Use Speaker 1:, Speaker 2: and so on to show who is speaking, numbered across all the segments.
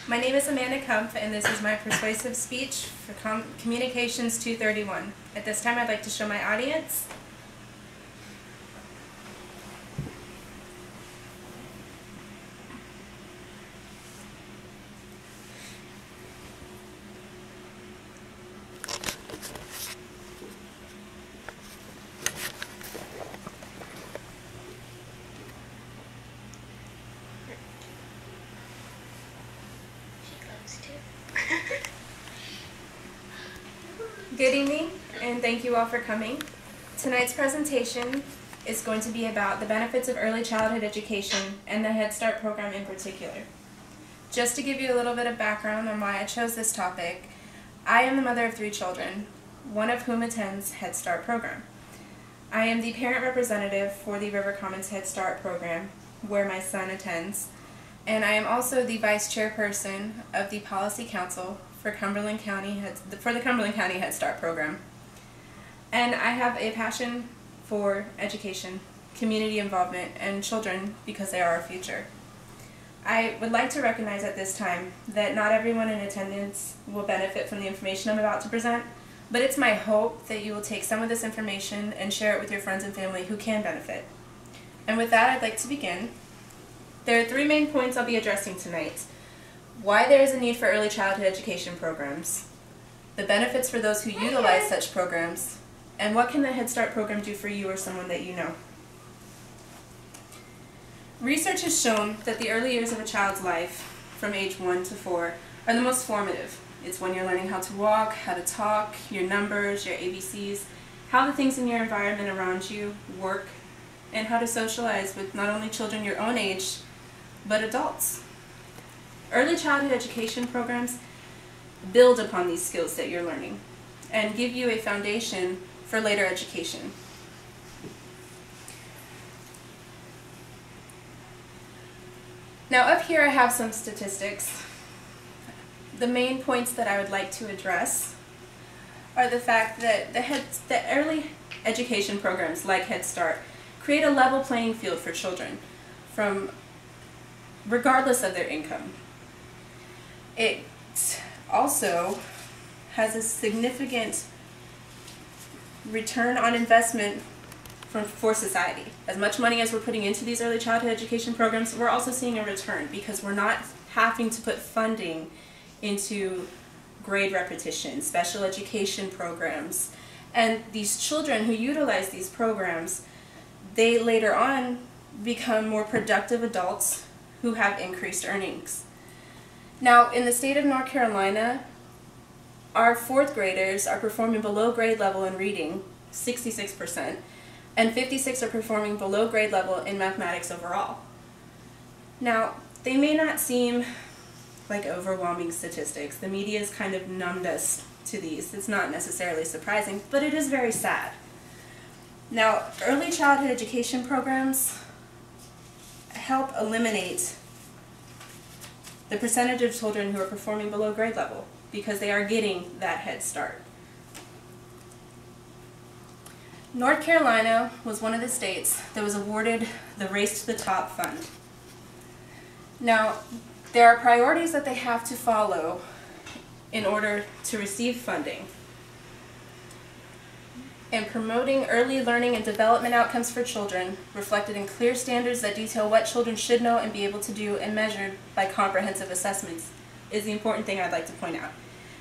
Speaker 1: My name is A.Kumpf, and this is my persuasive speech for Communications 231. At this time, I'd like to show my audience. Good evening, and thank you all for coming. Tonight's presentation is going to be about the benefits of early childhood education and the Head Start program in particular. Just to give you a little bit of background on why I chose this topic, I am the mother of 3 children, one of whom attends Head Start program. I am the parent representative for the River Commons Head Start program, where my son attends, and I am also the vice chairperson of the Policy Council for the Cumberland County Head Start program. And I have a passion for education, community involvement, and children because they are our future. I would like to recognize at this time that not everyone in attendance will benefit from the information I'm about to present, but it's my hope that you will take some of this information and share it with your friends and family who can benefit. And with that, I'd like to begin. There are 3 main points I'll be addressing tonight. Why there is a need for early childhood education programs, the benefits for those who utilize such programs, and what can the Head Start program do for you or someone that you know. Research has shown that the early years of a child's life, from age 1 to 4, are the most formative. It's when you're learning how to walk, how to talk, your numbers, your ABCs, how the things in your environment around you work, and how to socialize with not only children your own age, but adults. Early childhood education programs build upon these skills that you're learning and give you a foundation for later education. Now up here I have some statistics. The main points that I would like to address are the fact that the early education programs like Head Start create a level playing field for children regardless of their income. It also has a significant return on investment for society. As much money as we're putting into these early childhood education programs, we're also seeing a return because we're not having to put funding into grade repetition, special education programs. And these children who utilize these programs, they later on become more productive adults who have increased earnings. Now, in the state of North Carolina, our 4th graders are performing below grade level in reading, 66%, and 56% are performing below grade level in mathematics overall. Now, they may not seem like overwhelming statistics. The media has kind of numbed us to these. It's not necessarily surprising, but it is very sad. Now, early childhood education programs help eliminate the percentage of children who are performing below grade level because they are getting that Head Start. North Carolina was one of the states that was awarded the Race to the Top fund. Now, there are priorities that they have to follow in order to receive funding. And promoting early learning and development outcomes for children reflected in clear standards that detail what children should know and be able to do and measured by comprehensive assessments is the important thing I'd like to point out.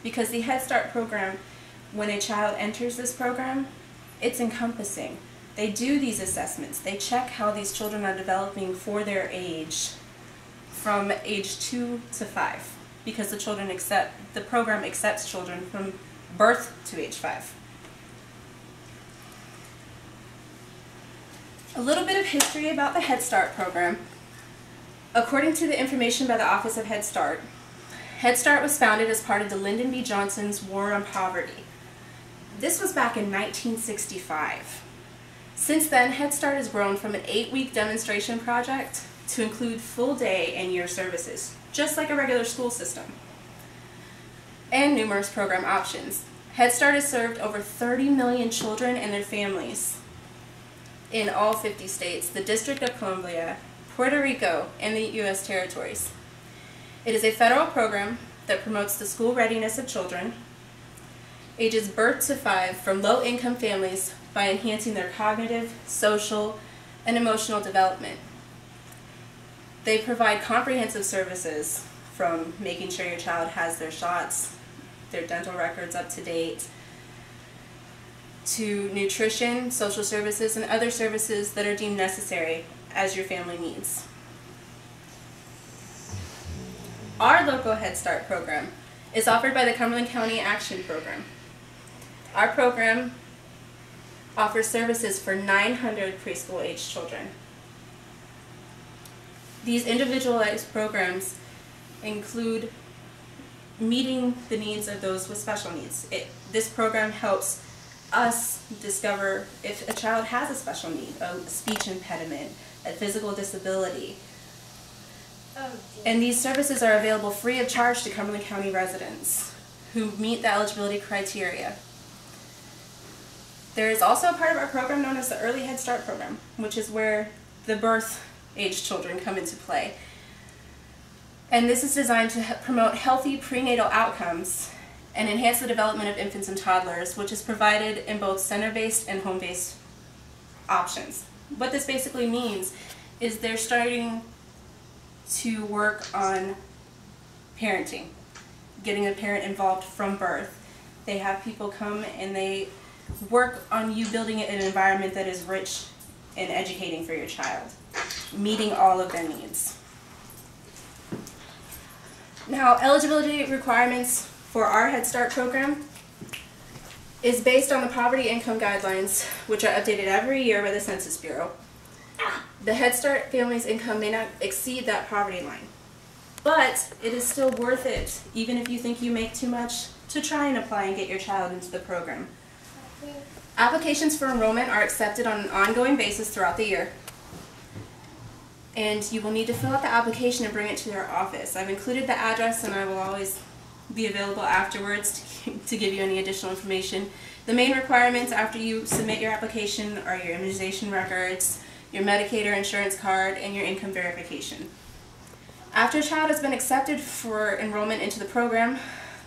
Speaker 1: Because the Head Start program, when a child enters this program, it's encompassing. They do these assessments. They check how these children are developing for their age from age 2 to 5 because the program accepts children from birth to age 5. A little bit of history about the Head Start program. According to the information by the Office of Head Start was founded as part of the Lyndon B. Johnson's War on Poverty. This was back in 1965. Since then, Head Start has grown from an 8-week demonstration project to include full day and year services, just like a regular school system, and numerous program options. Head Start has served over 30 million children and their families in all 50 states, the District of Columbia, Puerto Rico, and the U.S. territories. It is a federal program that promotes the school readiness of children ages birth to 5 from low-income families by enhancing their cognitive, social, and emotional development. They provide comprehensive services from making sure your child has their shots, their dental records up to date, to nutrition, social services, and other services that are deemed necessary as your family needs. Our local Head Start program is offered by the Cumberland County Action Program. Our program offers services for 900 preschool-aged children. These individualized programs include meeting the needs of those with special needs. This program helps us discover if a child has a special need, a speech impediment, a physical disability. And these services are available free of charge to Cumberland County residents who meet the eligibility criteria. There is also a part of our program known as the Early Head Start program, which is where the birth-age children come into play. And this is designed to promote healthy prenatal outcomes and enhance the development of infants and toddlers, which is provided in both center-based and home-based options. What this basically means is they're starting to work on parenting, getting a parent involved from birth. They have people come and they work on you building an environment that is rich and educating for your child, meeting all of their needs. Now, eligibility requirements for our Head Start program is based on the poverty income guidelines, which are updated every year by the Census Bureau. The Head Start family's income may not exceed that poverty line, but it is still worth it, even if you think you make too much, to try and apply and get your child into the program. Applications for enrollment are accepted on an ongoing basis throughout the year, and you will need to fill out the application and bring it to their office. I've included the address, and I will always be available afterwards to give you any additional information. The main requirements after you submit your application are your immunization records, your Medicaid or insurance card, and your income verification. After a child has been accepted for enrollment into the program,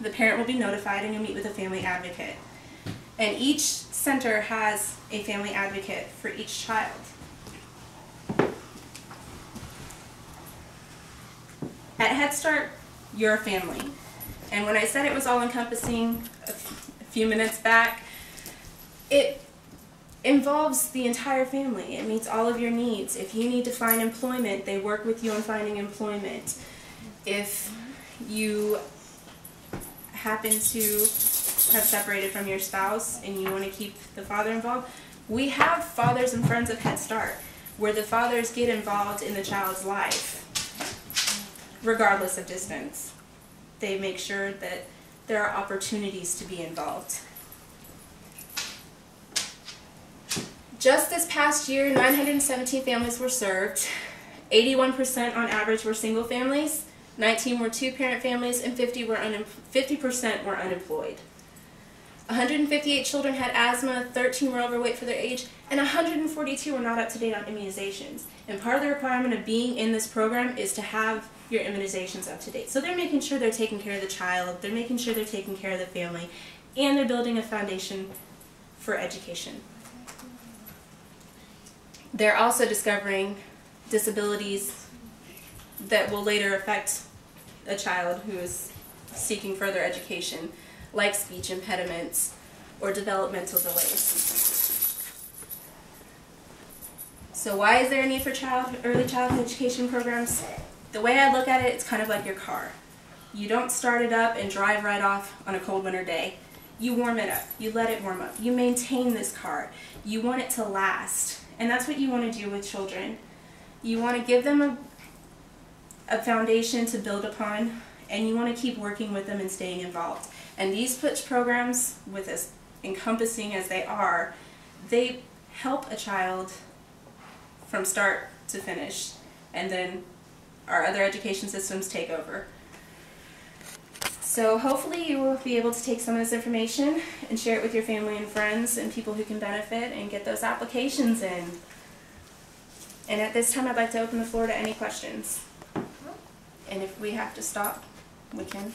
Speaker 1: the parent will be notified and you'll meet with a family advocate. And each center has a family advocate for each child. At Head Start, you're a family. And when I said it was all-encompassing a few minutes back, it involves the entire family. It meets all of your needs. If you need to find employment, they work with you on finding employment. If you happen to have separated from your spouse and you want to keep the father involved, we have Fathers and Friends of Head Start, where the fathers get involved in the child's life, regardless of distance. They make sure that there are opportunities to be involved. Just this past year, 917 families were served. 81% on average were single families, 19 were two-parent families, and 50% were unemployed. 158 children had asthma, 13 were overweight for their age, and 142 were not up to date on immunizations. And part of the requirement of being in this program is to have your immunizations up to date. So they're making sure they're taking care of the child, they're making sure they're taking care of the family, and they're building a foundation for education. They're also discovering disabilities that will later affect a child who is seeking further education, like speech impediments or developmental delays. So why is there a need for early childhood education programs? The way I look at it, it's kind of like your car. You don't start it up and drive right off on a cold winter day. You warm it up. You let it warm up. You maintain this car. You want it to last. And that's what you want to do with children. You want to give them a foundation to build upon, and you want to keep working with them and staying involved. And these PUTCH programs, with as encompassing as they are, they help a child from start to finish, and then our other education systems take over. So hopefully you will be able to take some of this information and share it with your family and friends and people who can benefit and get those applications in. And at this time I'd like to open the floor to any questions. And if we have to stop, we can.